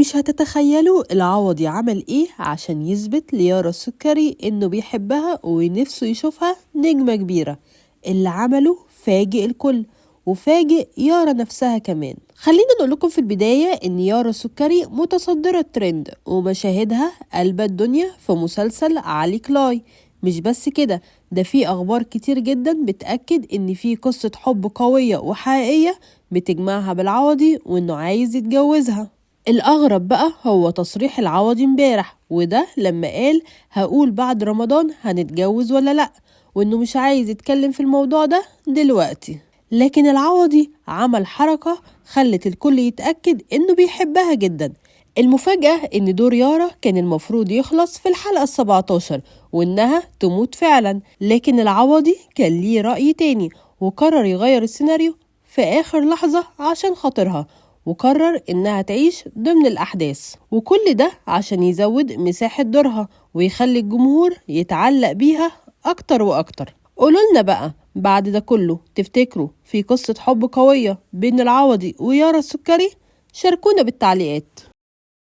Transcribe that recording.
ومش هتتخيلوا العوضي عمل ايه عشان يثبت ليارا السكري انه بيحبها ونفسه يشوفها نجمة كبيرة. اللي عمله فاجئ الكل وفاجئ يارا نفسها كمان. خلينا نقول لكم في البداية ان يارا السكري متصدرة الترند ومشاهدها قلب الدنيا في مسلسل علي كلاي. مش بس كده، ده في اخبار كتير جدا بتأكد ان في قصة حب قوية وحقيقية بتجمعها بالعوضي وانه عايز يتجوزها. الأغرب بقى هو تصريح العوضي امبارح، وده لما قال هقول بعد رمضان هنتجوز ولا لأ، وإنه مش عايز يتكلم في الموضوع ده دلوقتي. لكن العوضي عمل حركة خلت الكل يتأكد إنه بيحبها جدا. المفاجأة إن دور يارا كان المفروض يخلص في الحلقة 17 وإنها تموت فعلا، لكن العوضي كان ليه رأي تاني وقرر يغير السيناريو في آخر لحظة عشان خاطرها، وقرر إنها تعيش ضمن الأحداث، وكل ده عشان يزود مساحة دورها ويخلي الجمهور يتعلق بيها أكتر وأكتر. قولولنا بقى بعد ده كله، تفتكروا في قصة حب قوية بين العوضي ويارا السكري؟ شاركونا بالتعليقات.